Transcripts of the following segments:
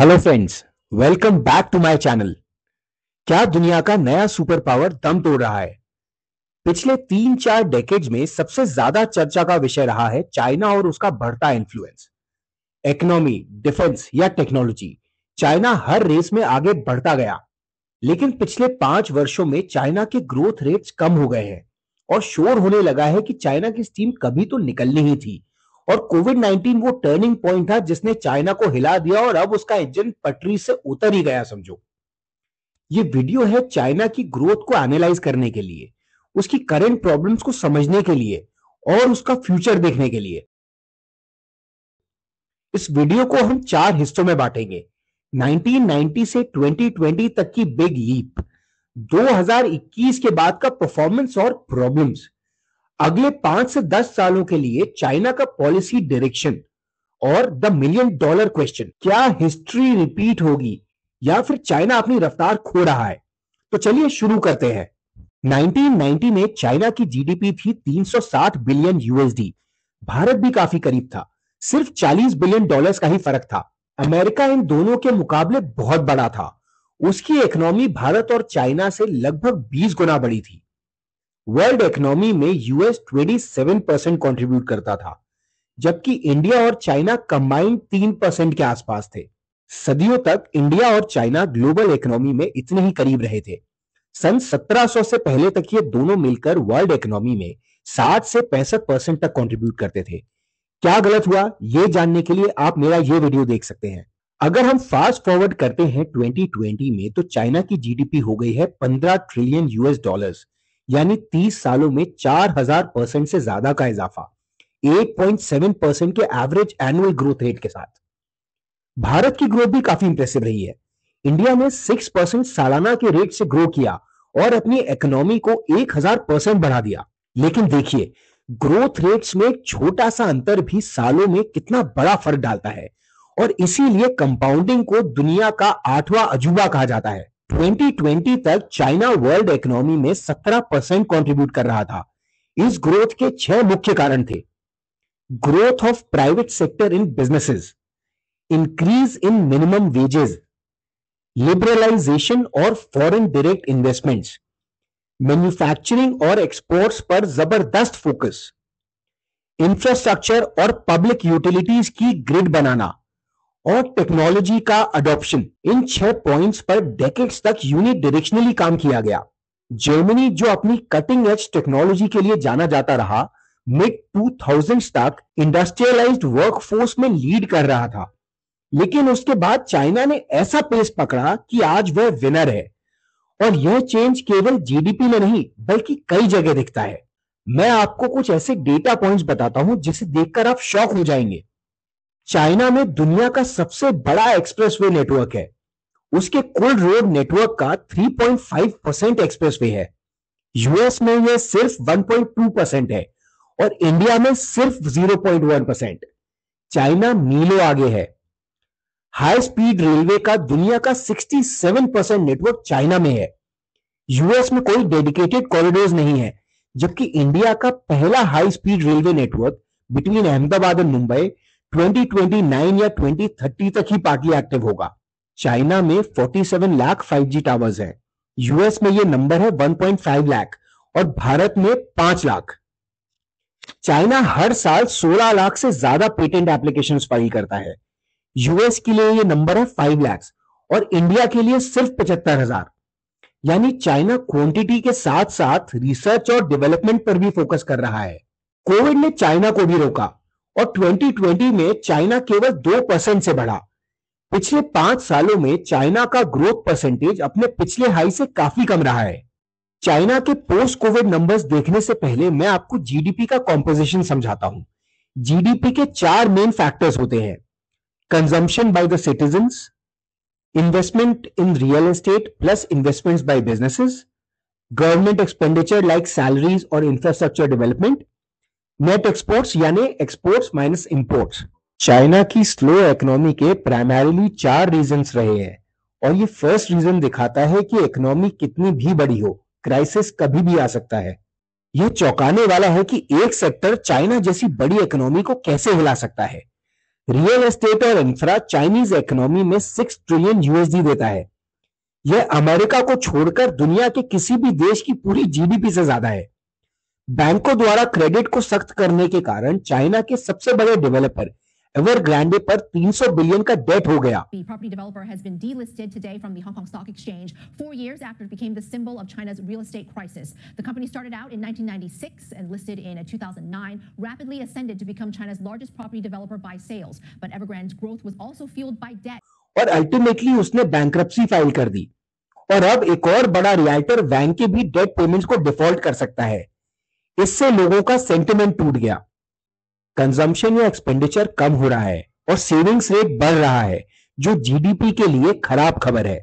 Hello friends, welcome back to my channel. क्या दुनिया का नया सुपर पावर दम तोड़ रहा है? पिछले 3-4 डेकेड्स में सबसे ज्यादा चर्चा का विषय रहा है चाइना और उसका बढ़ता इन्फ्लुएंस। इकोनॉमी, डिफेंस या टेक्नोलॉजी, चाइना हर रेस में आगे बढ़ता गया। लेकिन पिछले 5 वर्षों में चाइना के ग्रोथ रेट्स कम हो गए हैं और शोर होने लगा है कि चाइना की स्टीम कभी तो निकलनी ही थी। और कोविड-19 वो टर्निंग पॉइंट था जिसने चाइना को हिला दिया और अब उसका इंजन पटरी से उतर ही गया समझो। ये वीडियो है चाइना की ग्रोथ को एनालाइज करने के लिए, उसकी करंट प्रॉब्लम्स को समझने के लिए और उसका फ्यूचर देखने के लिए। इस वीडियो को हम 4 हिस्सों में बांटेंगे। 1990 से 2020 तक की बिग लीप, 2021 के बाद का परफॉर्मेंस और प्रॉब्लम्स, अगले 5 से 10 सालों के लिए चाइना का पॉलिसी डायरेक्शन और द मिलियन डॉलर क्वेश्चन, क्या हिस्ट्री रिपीट होगी या फिर चाइना अपनी रफ्तार खो रहा है? तो चलिए शुरू करते हैं। 1990 में चाइना की जीडीपी थी 360 बिलियन यूएसडी। भारत भी काफी करीब था, सिर्फ 40 बिलियन डॉलर्स का ही फर्क था। अमेरिका इन दोनों के मुकाबले बहुत बड़ा था। उसकी इकोनॉमी भारत और चाइना से लगभग 20 गुना बड़ी थी। वर्ल्ड इकोनॉमी में यूएस 27% कंट्रीब्यूट करता था, जबकि इंडिया और चाइना कंबाइंड 3% के आसपास थे। सदियों तक इंडिया और चाइना ग्लोबल इकोनॉमी में इतने ही करीब रहे थे। सन 1700 से पहले तक ये दोनों मिलकर वर्ल्ड इकोनॉमी में 60 से 65% तक कंट्रीब्यूट करते थे। क्या गलत हुआ, यह जानने के लिए आप मेरा ये वीडियो देख सकते हैं। अगर हम फास्ट फॉरवर्ड करते हैं 2020 में, तो चाइना की जीडीपी हो गई है 15 ट्रिलियन यूएस डॉलर्स, यानी 30 सालों में 4000% से ज्यादा का इजाफा, 8.7% के एवरेज एनुअल ग्रोथ रेट के साथ। भारत की ग्रोथ भी काफी इंप्रेसिव रही है। इंडिया ने 6% सालाना के रेट से ग्रो किया और अपनी इकोनॉमी को 1000% बढ़ा दिया। लेकिन देखिए, ग्रोथ रेट्स में एक छोटा सा अंतर भी सालों में कितना बड़ा फर्क डालता है, और इसीलिए कंपाउंडिंग को दुनिया का 8वां अजूबा कहा जाता है। 2020 तक चाइना वर्ल्ड इकोनॉमी में 17% कंट्रीब्यूट कर रहा था। इस ग्रोथ के 6 मुख्य कारण थे। Growth of private sector in businesses, increase in minimum wages, liberalisation और फॉरेन डायरेक्ट इन्वेस्टमेंट्स, मैन्युफैक्चरिंग और एक्सपोर्ट्स पर जबरदस्त फोकस, इंफ्रास्ट्रक्चर और पब्लिक यूटिलिटीज की ग्रिड बनाना और टेक्नोलॉजी का अडॉप्शन। इन 6 पॉइंट्स पर डेकेड्स तक यूनिडायरेक्शनली काम किया गया। जर्मनी, जो अपनी कटिंग एज टेक्नोलॉजी के लिए जाना जाता रहा, मिड 2000s तक इंडस्ट्रियलाइज्ड वर्कफोर्स में लीड कर रहा था। लेकिन उसके बाद चाइना ने ऐसा पेस पकड़ा कि आज वह विनर है। और यह चेंज केवल जीडीपी में नहीं, बल्कि कई जगह दिखता है। मैं आपको कुछ ऐसे डेटा पॉइंट्स बताता हूं जिसे देखकर आप शॉक हो जाएंगे। चाइना में दुनिया का सबसे बड़ा एक्सप्रेसवे नेटवर्क है। उसके कुल रोड नेटवर्क का 3.5% एक्सप्रेसवे है। यूएस में यह सिर्फ 1.2% है और इंडिया में सिर्फ 0.1%। चाइना मीलों आगे है। हाई स्पीड रेलवे का दुनिया का 67% नेटवर्क चाइना में है। यूएस में कोई डेडिकेटेड कॉरिडोर्स नहीं है, जबकि इंडिया का पहला high speed railway network between Ahmedabad और मुंबई 2029 या 2030 तक ही पार्टली एक्टिव होगा। चाइना में 47 लाख 5G टावर्स हैं। यूएस में यह नंबर है 1.5 लाख और भारत में 5 लाख। चाइना हर साल 16 लाख से ज्यादा पेटेंट एप्लीकेशंस फाइल करता है। यूएस के लिए यह नंबर है 5 लाख और इंडिया के लिए सिर्फ 75,000। यानी चाइना क्वांटिटी के साथ साथ रिसर्च और डेवलपमेंट पर भी फोकस कर रहा है। कोविड ने चाइना को भी रोका और 2020 में चाइना केवल 2% से बढ़ा। पिछले 5 सालों में चाइना का ग्रोथ परसेंटेज अपने पिछले हाई से काफी कम रहा है। चाइना के पोस्ट कोविड नंबर्स देखने से पहले मैं आपको जीडीपी का कॉम्पोजिशन समझाता हूं। जीडीपी के 4 मेन फैक्टर्स होते हैं: consumption by the citizens, investment in real estate plus investments by businesses, government expenditure like salaries और infrastructure development, net exports यानी exports minus imports। चाइना की स्लो इकोनॉमी के प्राइमरीली 4 रीजंस रहे हैं, और ये फर्स्ट रीजन दिखाता है कि इकोनॉमी कितनी भी बड़ी हो, क्राइसिस कभी भी आ सकता है। यह चौंकाने वाला है कि एक सेक्टर चाइना जैसी बड़ी इकोनॉमी को कैसे हिला सकता है। रियल एस्टेट और इंफ्रा चाइनीज इकोनॉमी में 6 ट्रिलियन यूएसडी देता है। यह अमेरिका को छोड़कर दुनिया के किसी भी देश की पूरी जीडीपी से ज्यादा है। बैंकों द्वारा क्रेडिट को सख्त करने के कारण चाइना के सबसे बड़े डेवलपर एवरग्रांडे पर 300 बिलियन का डेट हो गया। The property developer has been delisted today from the Hong Kong Stock Exchange 4 years after it became the symbol of China's real estate crisis. The company started out in 1996 and listed in 2009, rapidly ascended to become China's largest property developer by sales. But Evergrande's growth was also fueled by debt. और ultimately उसने bankruptcy file कर दी और अब एक और बड़ा realtor वैंग के भी डेट पेमेंट्स को डिफॉल्ट कर सकता है। इससे लोगों का सेंटिमेंट टूट गया। कंजम्पशन या एक्सपेंडिचर कम हो रहा है और सेविंग्स रेट बढ़ रहा है, जो जीडीपी के लिए खराब खबर है।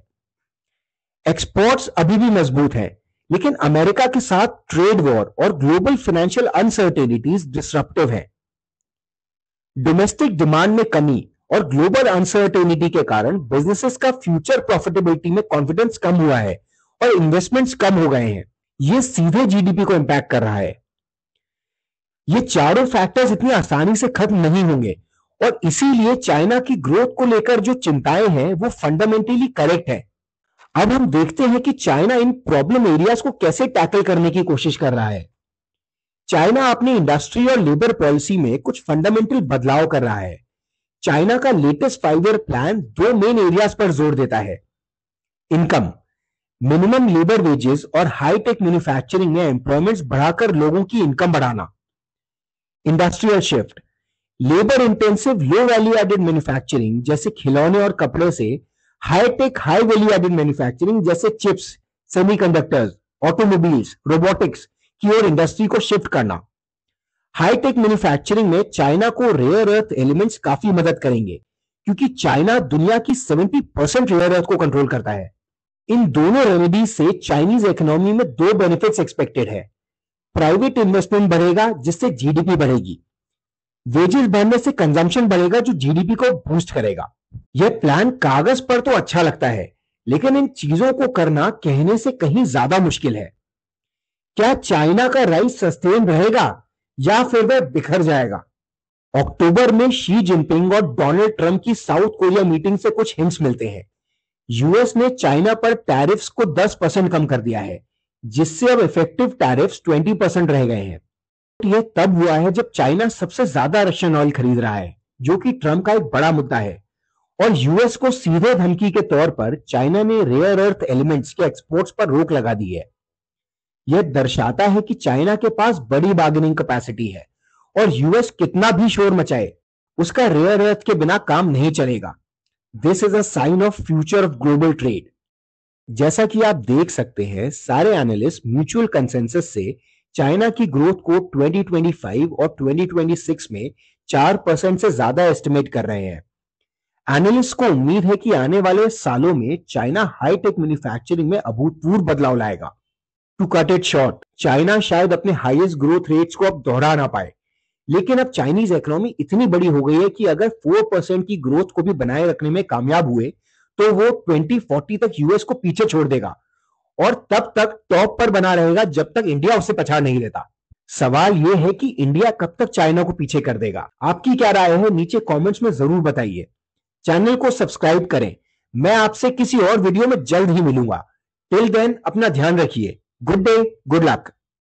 एक्सपोर्ट्स अभी भी मजबूत हैं, लेकिन अमेरिका के साथ ट्रेड वॉर और ग्लोबल फाइनेंशियल अनसर्टेनिटीज डिसरप्टिव है। डोमेस्टिक डिमांड में कमी और ग्लोबल अनसर्टेनिटी के कारण बिजनेसेस का फ्यूचर प्रॉफिटेबिलिटी में कॉन्फिडेंस कम हुआ है और इन्वेस्टमेंट्स कम हो गए हैं। यह सीधे जीडीपी को इंपैक्ट कर रहा है। ये चारों फैक्टर्स इतनी आसानी से खत्म नहीं होंगे और इसीलिए चाइना की ग्रोथ को लेकर जो चिंताएं हैं वो फंडामेंटली करेक्ट है। अब हम देखते हैं कि चाइना इन प्रॉब्लम एरियाज को कैसे टैकल करने की कोशिश कर रहा है। चाइना अपनी इंडस्ट्री और लेबर पॉलिसी में कुछ फंडामेंटल बदलाव कर रहा है। चाइना का latest 5 year plan 2 main areas पर जोर देता है। इनकम, मिनिमम लेबर वेजेस और हाईटेक मैन्युफैक्चरिंग में एम्प्लॉयमेंट्स बढ़ाकर लोगों की इनकम बढ़ाना। Industrial shift, labour intensive low value added manufacturing जैसे खिलौने और कपड़े से high tech high value added manufacturing जैसे चिप्स, सेमीकंडक्टर्स, ऑटोमोबाइल्स, रोबोटिक्स की ओर इंडस्ट्री को शिफ्ट करना। हाईटेक मैन्युफैक्चरिंग में चाइना को रेयर अर्थ एलिमेंट्स काफी मदद करेंगे, क्योंकि चाइना दुनिया की 70% रेयर अर्थ को कंट्रोल करता है। इन दोनों रेमेडीज से चाइनीज इकोनॉमी में 2 बेनिफिट्स एक्सपेक्टेड है। प्राइवेट इन्वेस्टमेंट बढ़ेगा जिससे जीडीपी बढ़ेगी। वेजेस बढ़ने से कंजम्पशन बढ़ेगा जो जीडीपी को बूस्ट करेगा। यह प्लान कागज पर तो अच्छा लगता है, लेकिन इन चीजों को करना कहने से कहीं ज्यादा मुश्किल है। क्या चाइना का राइज सस्टेन रहेगा या फिर वह बिखर जाएगा? अक्टूबर में शी जिनपिंग और डोनाल्ड ट्रंप की साउथ कोरिया मीटिंग से कुछ हिंट्स मिलते हैं। यूएस ने चाइना पर टैरिफ्स को 10% कम कर दिया है, जिससे अब इफेक्टिव टैरिफ्स 20% रह गए हैं। यह तब हुआ है जब चाइना सबसे ज्यादा रशियन ऑयल खरीद रहा है, जो कि ट्रंप का एक बड़ा मुद्दा है। और यूएस को सीधे धमकी के तौर पर चाइना ने रेयर अर्थ एलिमेंट्स के एक्सपोर्ट्स पर रोक लगा दी है। यह दर्शाता है कि चाइना के पास बड़ी बार्गेनिंग कैपेसिटी है और यूएस कितना भी शोर मचाए, उसका रेयर अर्थ के बिना काम नहीं चलेगा। This is a sign of future of global trade. जैसा कि आप देख सकते हैं, सारे एनालिस्ट म्यूचुअल कंसेंसस से चाइना की ग्रोथ को 2025 और 2026 में 4% से ज्यादा एस्टिमेट कर रहे हैं। एनालिस्ट को उम्मीद है कि आने वाले सालों में चाइना हाईटेक मैन्युफैक्चरिंग में अभूतपूर्व बदलाव लाएगा। To cut it short, China शायद अपने हाईएस्ट ग्रोथ रेट्स को अब दोहरा ना पाए, लेकिन अब चाइनीज इकोनॉमी इतनी बड़ी हो गई है कि अगर 4% की ग्रोथ को भी बनाए रखने में कामयाब हुए तो वो 2040 तक यूएस को पीछे छोड़ देगा और तब तक टॉप पर बना रहेगा जब तक इंडिया उसे पछाड़ नहीं लेता। सवाल यह है कि इंडिया कब तक चाइना को पीछे कर देगा? आपकी क्या राय है नीचे कमेंट्स में जरूर बताइए। चैनल को सब्सक्राइब करें। मैं आपसे किसी और वीडियो में जल्द ही मिलूंगा। टिल देन अपना ध्यान रखिए। Good day, good luck.